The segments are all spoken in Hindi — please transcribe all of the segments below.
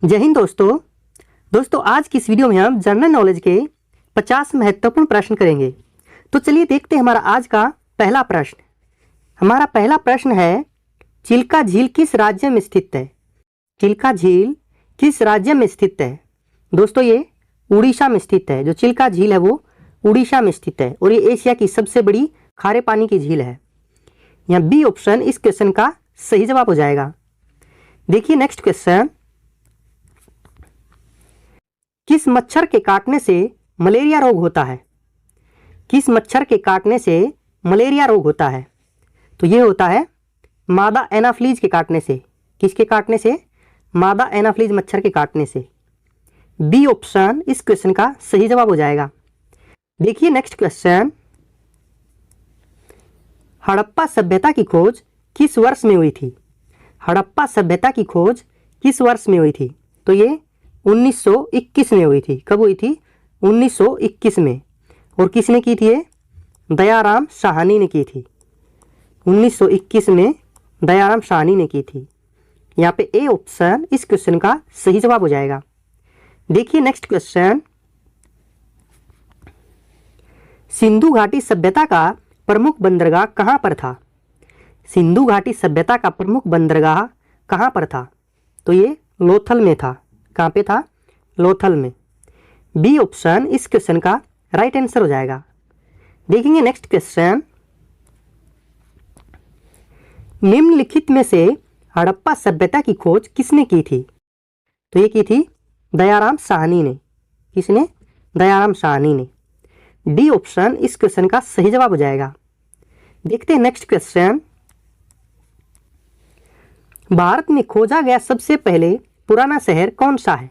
जय हिंद दोस्तों आज की इस वीडियो में हम जनरल नॉलेज के 50 महत्वपूर्ण प्रश्न करेंगे। तो चलिए देखते हैं हमारा आज का पहला प्रश्न। हमारा पहला प्रश्न है, चिल्का झील किस राज्य में स्थित है? चिल्का झील किस राज्य में स्थित है? दोस्तों ये उड़ीसा में स्थित है। जो चिल्का झील है वो उड़ीसा में स्थित है और ये एशिया की सबसे बड़ी खारे पानी की झील है। यहाँ बी ऑप्शन इस क्वेश्चन का सही जवाब हो जाएगा। देखिए नेक्स्ट क्वेश्चन, किस मच्छर के काटने से मलेरिया रोग होता है? किस मच्छर के काटने से मलेरिया रोग होता है? तो ये होता है मादा एनाफ्लीज के काटने से। किसके काटने से? मादा एनाफ्लीज मच्छर के काटने से। बी ऑप्शन इस क्वेश्चन का सही जवाब हो जाएगा। देखिए नेक्स्ट क्वेश्चन, हड़प्पा सभ्यता की खोज किस वर्ष में हुई थी? हड़प्पा सभ्यता की खोज किस वर्ष में हुई थी? तो ये 1921 में हुई थी। कब हुई थी? 1921 में। और किसने की थी ये? दयाराम साहनी ने की थी। 1921 में दयाराम साहनी ने की थी। यहाँ पे ए ऑप्शन इस क्वेश्चन का सही जवाब हो जाएगा। देखिए नेक्स्ट क्वेश्चन, सिंधु घाटी सभ्यता का प्रमुख बंदरगाह कहाँ पर था? सिंधु घाटी सभ्यता का प्रमुख बंदरगाह कहाँ पर था? तो ये लोथल में था। कहाँ पे था? लोथल में। बी ऑप्शन इस क्वेश्चन का राइट आंसर हो जाएगा। देखेंगे नेक्स्ट क्वेश्चन, निम्नलिखित में से हड़प्पा सभ्यता की खोज किसने की थी? तो ये की थी दयाराम साहनी ने। किसने? दयाराम साहनी ने। डी ऑप्शन इस क्वेश्चन का सही जवाब हो जाएगा। देखते हैं नेक्स्ट क्वेश्चन, भारत में खोजा गया सबसे पहले पुराना शहर कौन सा है?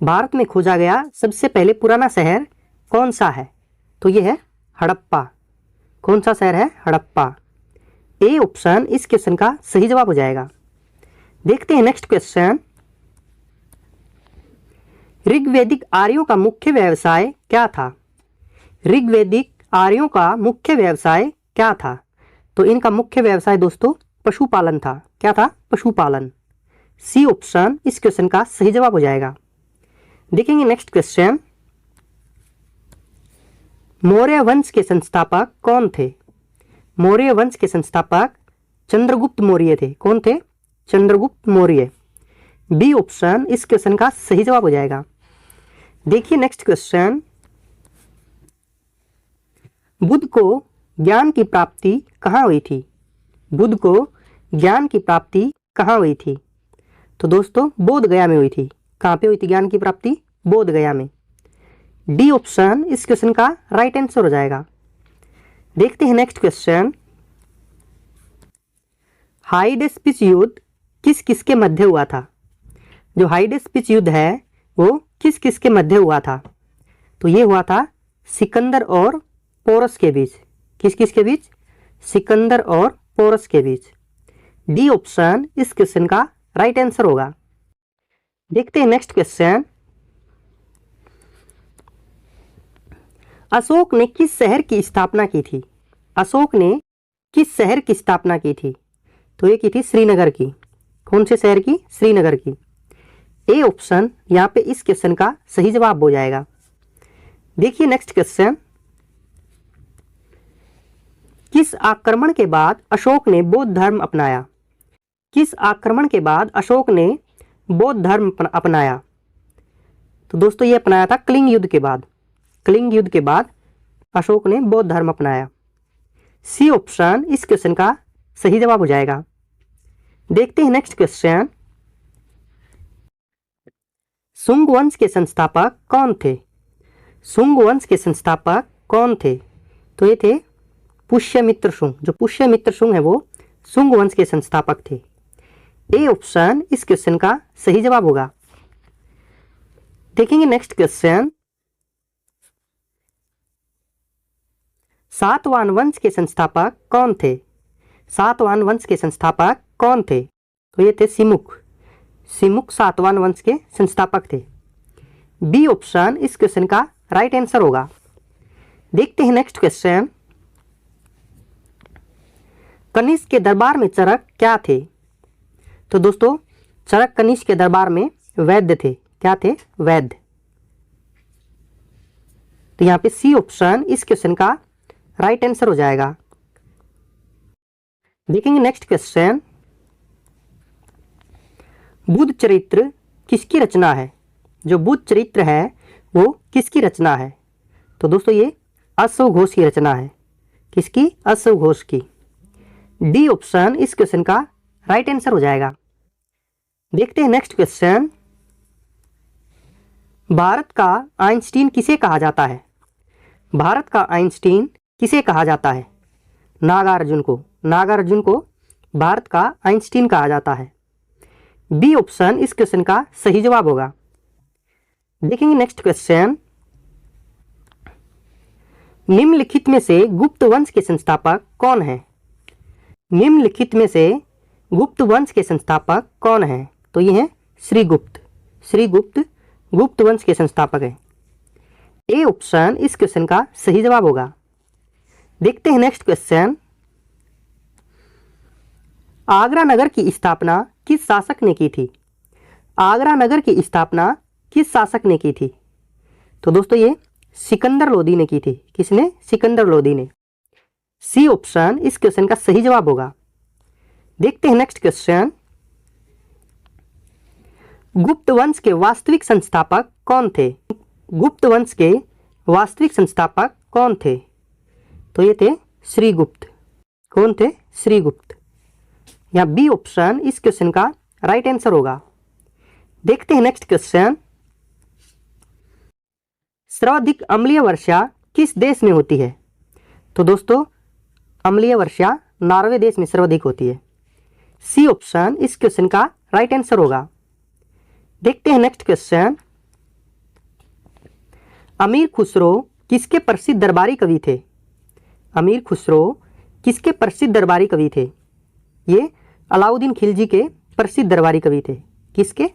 भारत में खोजा गया सबसे पहले पुराना शहर कौन सा है? तो ये है हड़प्पा। कौन सा शहर है? हड़प्पा। ए ऑप्शन इस क्वेश्चन का सही जवाब हो जाएगा। देखते हैं नेक्स्ट क्वेश्चन, ऋग्वैदिक आर्यों का मुख्य व्यवसाय क्या था? ऋग्वैदिक आर्यों का मुख्य व्यवसाय क्या था? तो इनका मुख्य व्यवसाय दोस्तों पशुपालन था। क्या था? पशुपालन। सी ऑप्शन इस क्वेश्चन का सही जवाब हो जाएगा। देखेंगे नेक्स्ट क्वेश्चन, मौर्य वंश के संस्थापक कौन थे? मौर्य वंश के संस्थापक चंद्रगुप्त मौर्य थे। कौन थे? चंद्रगुप्त मौर्य। बी ऑप्शन इस क्वेश्चन का सही जवाब हो जाएगा। देखिए नेक्स्ट क्वेश्चन, बुद्ध को ज्ञान की प्राप्ति कहाँ हुई थी? बुद्ध को ज्ञान की प्राप्ति कहाँ हुई थी? तो दोस्तों बोध गया में हुई थी। कहाँ पे हुई थी ज्ञान की प्राप्ति? बोध गया में। डी ऑप्शन इस क्वेश्चन का राइट आंसर हो जाएगा। देखते हैं नेक्स्ट क्वेश्चन, हाइडेस्पिच युद्ध किस किस के मध्य हुआ था? जो हाइडेस्पिच युद्ध है वो किस किस के मध्य हुआ था? तो ये हुआ था सिकंदर और पोरस के बीच। किस किस के बीच? सिकंदर और पोरस के बीच। डी ऑप्शन इस क्वेश्चन का राइट आंसर होगा। देखते हैं नेक्स्ट क्वेश्चन, अशोक ने किस शहर की स्थापना की थी? अशोक ने किस शहर की स्थापना की थी? तो ये की थी श्रीनगर की। कौन से शहर की? श्रीनगर की। ए ऑप्शन यहाँ पे इस क्वेश्चन का सही जवाब हो जाएगा। देखिए नेक्स्ट क्वेश्चन, किस आक्रमण के बाद अशोक ने बौद्ध धर्म अपनाया? किस आक्रमण के बाद अशोक ने बौद्ध धर्म अपनाया? तो दोस्तों ये अपनाया था कलिंग युद्ध के बाद। कलिंग युद्ध के बाद अशोक ने बौद्ध धर्म अपनाया। सी ऑप्शन इस क्वेश्चन का सही जवाब हो जाएगा। देखते हैं नेक्स्ट क्वेश्चन, शुंग वंश के संस्थापक कौन थे? शुंग वंश के संस्थापक कौन थे? तो ये थे पुष्यमित्र शुंग। जो पुष्यमित्र शुंग है वो शुंग वंश के संस्थापक थे। ए ऑप्शन इस क्वेश्चन का सही जवाब होगा। देखेंगे नेक्स्ट क्वेश्चन, सातवाहन वंश के संस्थापक कौन थे? सातवाहन वंश के संस्थापक कौन थे? तो ये थे सिमुक। सिमुक सातवाहन वंश के संस्थापक थे। बी ऑप्शन इस क्वेश्चन का राइट आंसर होगा। देखते हैं नेक्स्ट क्वेश्चन, कनिष्क के दरबार में चरक क्या थे? तो दोस्तों चरक कनिष्क के दरबार में वैद्य थे। क्या थे? वैद्य। तो यहाँ पे सी ऑप्शन इस क्वेश्चन का राइट आंसर हो जाएगा। देखेंगे नेक्स्ट क्वेश्चन, बुद्ध चरित्र किसकी रचना है? जो बुद्ध चरित्र है वो किसकी रचना है? तो दोस्तों ये अश्व घोष की रचना है। किसकी? अश्व घोष की। डी ऑप्शन इस क्वेश्चन का राइट आंसर हो जाएगा। देखते हैं नेक्स्ट क्वेश्चन, भारत का आइंस्टीन किसे कहा जाता है? भारत का आइंस्टीन किसे कहा जाता है? नागार्जुन को। नागार्जुन को भारत का आइंस्टीन कहा जाता है। बी ऑप्शन इस क्वेश्चन का सही जवाब होगा। देखेंगे नेक्स्ट क्वेश्चन, निम्नलिखित में से गुप्त वंश के संस्थापक कौन है? निम्नलिखित में से गुप्त वंश के संस्थापक कौन है? तो ये है श्रीगुप्त। श्रीगुप्त गुप्त वंश के संस्थापक है। ए ऑप्शन इस क्वेश्चन का सही जवाब होगा। देखते हैं नेक्स्ट क्वेश्चन, आगरा नगर की स्थापना किस शासक ने की थी? आगरा नगर की स्थापना किस शासक ने की थी? तो दोस्तों ये सिकंदर लोदी ने की थी। किसने? सिकंदर लोदी ने। सी ऑप्शन इस क्वेश्चन का सही जवाब होगा। देखते हैं नेक्स्ट क्वेश्चन, गुप्त वंश के वास्तविक संस्थापक कौन थे? गुप्त वंश के वास्तविक संस्थापक कौन थे? तो ये थे श्रीगुप्त। कौन थे? श्रीगुप्त। या बी ऑप्शन इस क्वेश्चन का राइट आंसर होगा। देखते हैं नेक्स्ट क्वेश्चन, सर्वाधिक अम्लीय वर्षा किस देश में होती है? तो दोस्तों अम्लीय वर्षा नॉर्वे देश में सर्वाधिक होती है। सी ऑप्शन इस क्वेश्चन का राइट आंसर होगा। देखते हैं नेक्स्ट क्वेश्चन, अमीर खुसरो किसके प्रसिद्ध दरबारी कवि थे? अमीर खुसरो किसके प्रसिद्ध दरबारी कवि थे? ये अलाउद्दीन खिलजी के प्रसिद्ध दरबारी कवि थे। किसके?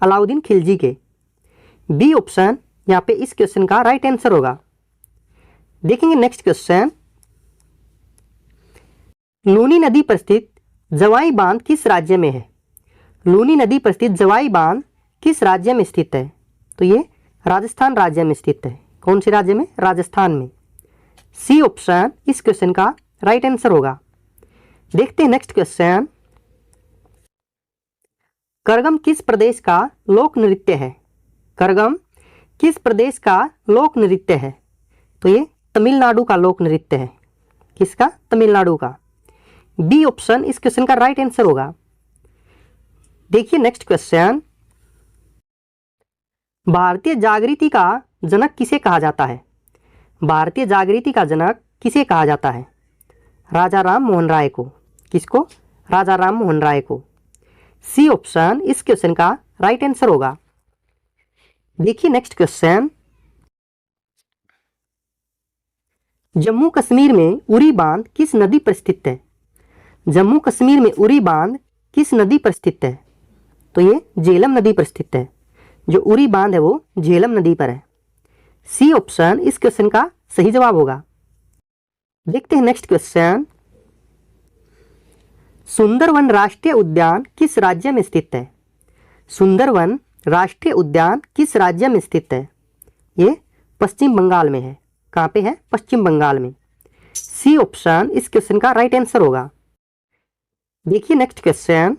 अलाउद्दीन खिलजी के। बी ऑप्शन यहाँ पे इस क्वेश्चन का राइट आंसर होगा। देखेंगे नेक्स्ट क्वेश्चन, लूनी नदी पर स्थित जवाई बांध किस राज्य में है? लूनी नदी पर स्थित जवाई बांध किस राज्य में स्थित है? तो ये राजस्थान राज्य में स्थित है। कौन से राज्य में? राजस्थान में। सी ऑप्शन इस क्वेश्चन का राइट आंसर होगा। देखते हैं नेक्स्ट क्वेश्चन, करगम किस प्रदेश का लोक नृत्य है? करगम किस प्रदेश का लोक नृत्य है? तो ये तमिलनाडु का लोक नृत्य है। किसका? तमिलनाडु का। बी ऑप्शन इस क्वेश्चन का राइट आंसर होगा। देखिए नेक्स्ट क्वेश्चन, भारतीय जागृति का जनक किसे कहा जाता है? भारतीय जागृति का जनक किसे कहा जाता है? राजा राम मोहन राय को। किसको? राजा राम मोहन राय को। सी ऑप्शन इस क्वेश्चन का राइट आंसर होगा। देखिए नेक्स्ट क्वेश्चन, जम्मू कश्मीर में उरी बांध किस नदी पर स्थित है? जम्मू कश्मीर में उरी बांध किस नदी पर स्थित है? तो ये झेलम नदी पर स्थित है। जो उरी बांध है वो झेलम नदी पर है। सी ऑप्शन इस क्वेश्चन का सही जवाब होगा। देखते हैं नेक्स्ट क्वेश्चन, सुंदरवन राष्ट्रीय उद्यान किस राज्य में स्थित है? सुंदरवन राष्ट्रीय उद्यान किस राज्य में स्थित है? ये पश्चिम बंगाल में है। कहाँ पे है? पश्चिम बंगाल में। सी ऑप्शन इस क्वेश्चन का राइट आंसर होगा। देखिए नेक्स्ट क्वेश्चन,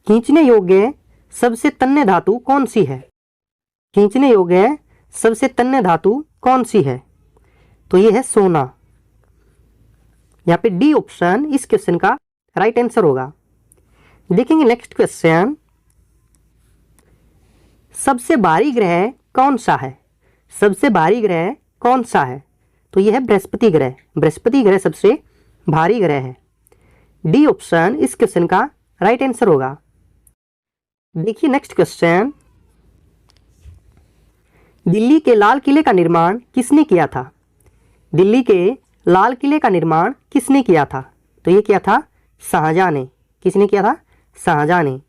खींचने योग्य सबसे तन्य धातु कौन सी है? खींचने योग्य सबसे तन्य धातु कौन सी है? तो ये है सोना। यहाँ पे डी ऑप्शन इस क्वेश्चन का राइट आंसर होगा। देखेंगे नेक्स्ट क्वेश्चन, सबसे भारी ग्रह कौन सा है? सबसे भारी ग्रह कौन सा है? तो यह है बृहस्पति ग्रह। बृहस्पति ग्रह सबसे भारी ग्रह है। डी ऑप्शन इस क्वेश्चन का राइट आंसर होगा। देखिए नेक्स्ट क्वेश्चन, दिल्ली के लाल किले का निर्माण किसने किया था? दिल्ली के लाल किले का निर्माण किसने किया था? तो ये किया था शाहजहां ने। किसने किया था? शाहजहां ने।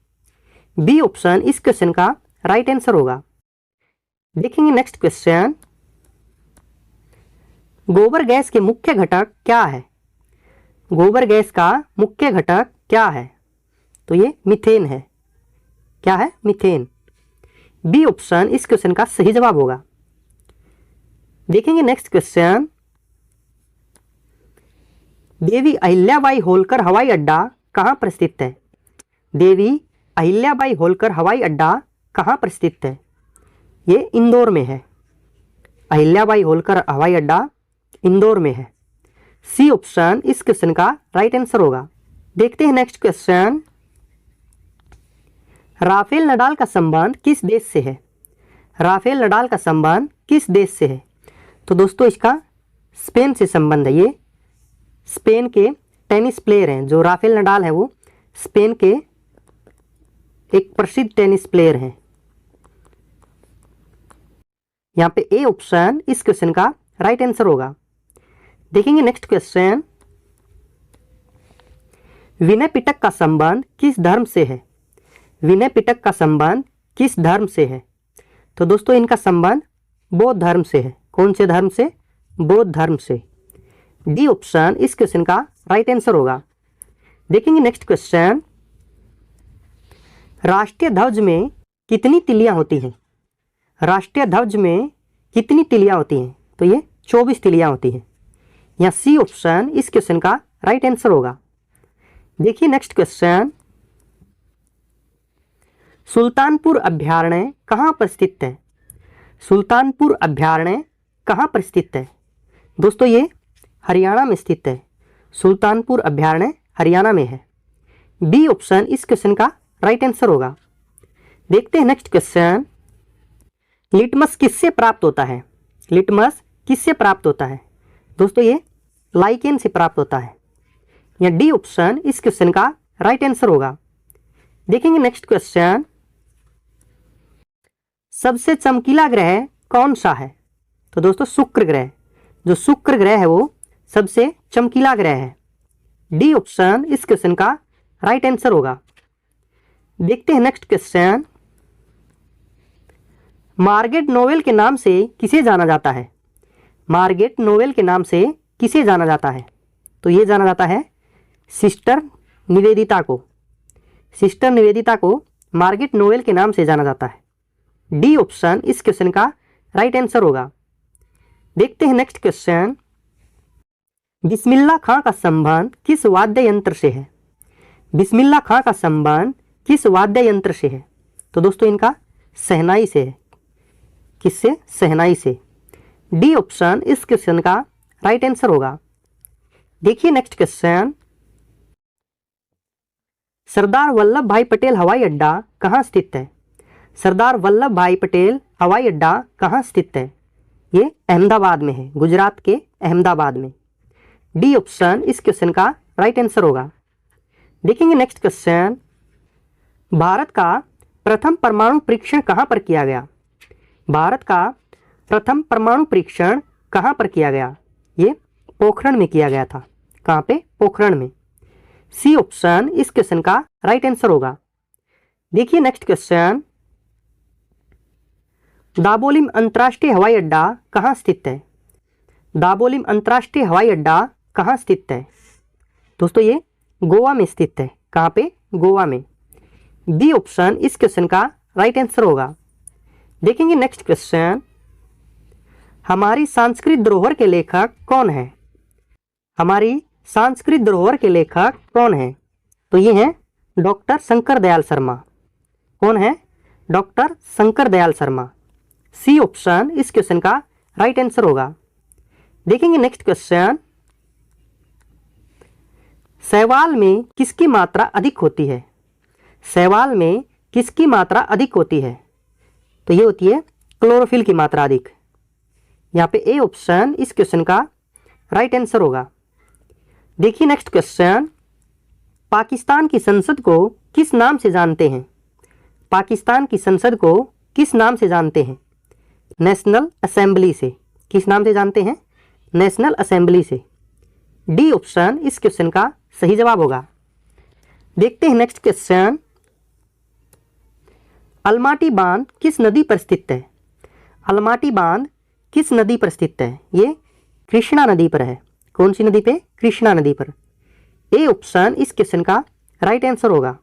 बी ऑप्शन इस क्वेश्चन का राइट आंसर होगा। देखेंगे नेक्स्ट क्वेश्चन, गोबर गैस के मुख्य घटक क्या है? गोबर गैस का मुख्य घटक क्या है? तो ये मीथेन है। क्या है? मीथेन। बी ऑप्शन इस क्वेश्चन का सही जवाब होगा। देखेंगे नेक्स्ट क्वेश्चन, देवी अहिल्याबाई होलकर हवाई अड्डा कहाँ पर स्थित है? देवी अहिल्याबाई होलकर हवाई अड्डा कहाँ पर स्थित है? ये इंदौर में है। अहिल्याबाई होलकर हवाई अड्डा इंदौर में है। सी ऑप्शन इस क्वेश्चन का राइट आंसर होगा। देखते हैं नेक्स्ट क्वेश्चन, राफेल नडाल का संबंध किस देश से है? राफेल नडाल का संबंध किस देश से है? तो दोस्तों इसका स्पेन से संबंध है। ये स्पेन के टेनिस प्लेयर हैं। जो राफेल नडाल है वो स्पेन के एक प्रसिद्ध टेनिस प्लेयर हैं। यहाँ पे ए ऑप्शन इस क्वेश्चन का राइट आंसर होगा। देखेंगे नेक्स्ट क्वेश्चन, विनय पिटक का संबंध किस धर्म से है? विनय पिटक का संबंध किस धर्म से है? तो दोस्तों इनका संबंध बौद्ध धर्म से है। कौन से धर्म से? बौद्ध धर्म से। डी ऑप्शन इस क्वेश्चन का राइट आंसर होगा। देखेंगे नेक्स्ट क्वेश्चन, राष्ट्रीय ध्वज में कितनी तिलियां होती हैं? राष्ट्रीय ध्वज में कितनी तिलियां होती हैं? तो ये 24 तिलियां होती हैं। यहाँ सी ऑप्शन इस क्वेश्चन का राइट आंसर होगा। देखिए नेक्स्ट क्वेश्चन, सुल्तानपुर अभयारण्य कहाँ पर स्थित है? सुल्तानपुर अभयारण्य कहाँ पर स्थित है? दोस्तों ये हरियाणा में स्थित है। सुल्तानपुर अभयारण्य हरियाणा में है। बी ऑप्शन इस क्वेश्चन का राइट आंसर होगा। देखते हैं नेक्स्ट क्वेश्चन, लिटमस किससे प्राप्त होता है? लिटमस किससे प्राप्त होता है? दोस्तों ये लाइकेन से प्राप्त होता है। या डी ऑप्शन इस क्वेश्चन का राइट आंसर होगा। देखेंगे नेक्स्ट क्वेश्चन, सबसे चमकीला ग्रह कौन सा है? तो दोस्तों शुक्र ग्रह। जो शुक्र ग्रह है वो सबसे चमकीला ग्रह है। डी ऑप्शन इस क्वेश्चन का राइट आंसर होगा। देखते हैं नेक्स्ट क्वेश्चन, मार्गेट नोवेल के नाम से किसे जाना जाता है? मार्गेट नोवेल के नाम से किसे जाना जाता है? तो ये जाना जाता है सिस्टर निवेदिता को। सिस्टर निवेदिता को मार्गेट नोवेल के नाम से जाना जाता है। डी ऑप्शन इस क्वेश्चन का राइट आंसर होगा। देखते हैं नेक्स्ट क्वेश्चन, बिस्मिल्लाह खां का संबंध किस वाद्य यंत्र से है? बिस्मिल्लाह खां का संबंध किस वाद्य यंत्र से है? तो दोस्तों इनका शहनाई से है। किससे? शहनाई से। डी ऑप्शन इस क्वेश्चन का राइट आंसर होगा। देखिए नेक्स्ट क्वेश्चन, सरदार वल्लभ भाई पटेल हवाई अड्डा कहाँ स्थित है? सरदार वल्लभ भाई पटेल हवाई अड्डा कहाँ स्थित है? ये अहमदाबाद में है। गुजरात के अहमदाबाद में। डी ऑप्शन इस क्वेश्चन का राइट आंसर होगा। देखेंगे नेक्स्ट क्वेश्चन, भारत का प्रथम परमाणु परीक्षण कहाँ पर किया गया? भारत का प्रथम परमाणु परीक्षण कहाँ पर किया गया? ये पोखरण में किया गया था। कहाँ पे? पोखरण में। सी ऑप्शन इस क्वेश्चन का राइट आंसर होगा। देखिए नेक्स्ट क्वेश्चन, दाबोलिम अंतर्राष्ट्रीय हवाई अड्डा कहाँ स्थित है? दाबोलिम अंतर्राष्ट्रीय हवाई अड्डा कहाँ स्थित है? दोस्तों ये गोवा में स्थित है। कहाँ पे? गोवा में। डी ऑप्शन इस क्वेश्चन का राइट आंसर होगा। देखेंगे नेक्स्ट क्वेश्चन, हमारी सांस्कृतिक धरोहर के लेखक कौन है? हमारी सांस्कृतिक धरोहर के लेखक कौन है? तो ये हैं डॉक्टर शंकर दयाल शर्मा। कौन है? Doctor Shankar Dayal Sharma. C option इस क्वेश्चन का राइट आंसर होगा। देखेंगे नेक्स्ट क्वेश्चन, शैवाल में किसकी मात्रा अधिक होती है? शैवाल में किसकी मात्रा अधिक होती है? तो ये होती है क्लोरोफिल की मात्रा अधिक। यहाँ पे ए ऑप्शन इस क्वेश्चन का राइट आंसर होगा। देखिए नेक्स्ट क्वेश्चन, पाकिस्तान की संसद को किस नाम से जानते हैं? पाकिस्तान की संसद को किस नाम से जानते हैं? नेशनल असेंबली से। किस नाम से जानते हैं? नेशनल असेंबली से। डी ऑप्शन इस क्वेश्चन का सही जवाब होगा। देखते हैं नेक्स्ट क्वेश्चन, अलमाटी बांध किस नदी पर स्थित है? अलमाटी बांध किस नदी पर स्थित है? ये कृष्णा नदी पर है। कौन सी नदी पे? कृष्णा नदी पर। ए ऑप्शन इस क्वेश्चन का राइट आंसर होगा।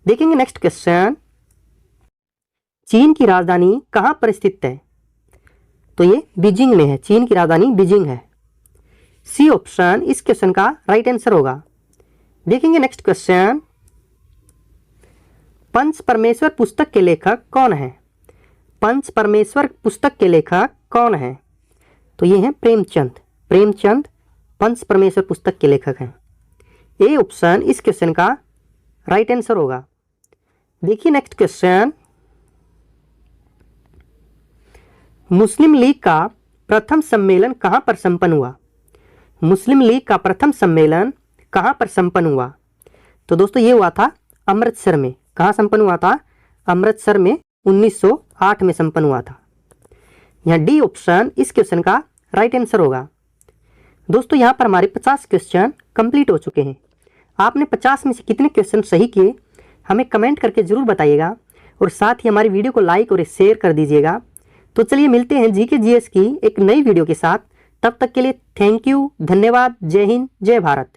देखेंगे नेक्स्ट क्वेश्चन, चीन की राजधानी कहां पर स्थित है? तो ये बीजिंग में है, चीन की राजधानी बीजिंग है। सी ऑप्शन इस क्वेश्चन का राइट आंसर होगा। देखेंगे नेक्स्ट क्वेश्चन, पंच परमेश्वर पुस्तक के लेखक कौन है? पंच परमेश्वर पुस्तक के लेखक कौन है? तो ये हैं प्रेमचंद। प्रेमचंद पंच परमेश्वर पुस्तक के लेखक हैं। ए ऑप्शन इस क्वेश्चन का राइट आंसर होगा। देखिए नेक्स्ट क्वेश्चन, मुस्लिम लीग का प्रथम सम्मेलन कहां पर संपन्न हुआ? मुस्लिम लीग का प्रथम सम्मेलन कहां पर संपन्न हुआ? तो दोस्तों ये हुआ था अमृतसर में। कहां संपन्न हुआ था? अमृतसर में 1908 में संपन्न हुआ था। यहाँ डी ऑप्शन इस क्वेश्चन का राइट आंसर होगा। दोस्तों यहाँ पर हमारे 50 क्वेश्चन कंप्लीट हो चुके हैं। आपने 50 में से कितने क्वेश्चन सही किए हमें कमेंट करके जरूर बताइएगा, और साथ ही हमारी वीडियो को लाइक और शेयर कर दीजिएगा। तो चलिए मिलते हैं जीके जीएस की एक नई वीडियो के साथ। तब तक के लिए थैंक यू, धन्यवाद, जय हिंद, जय भारत।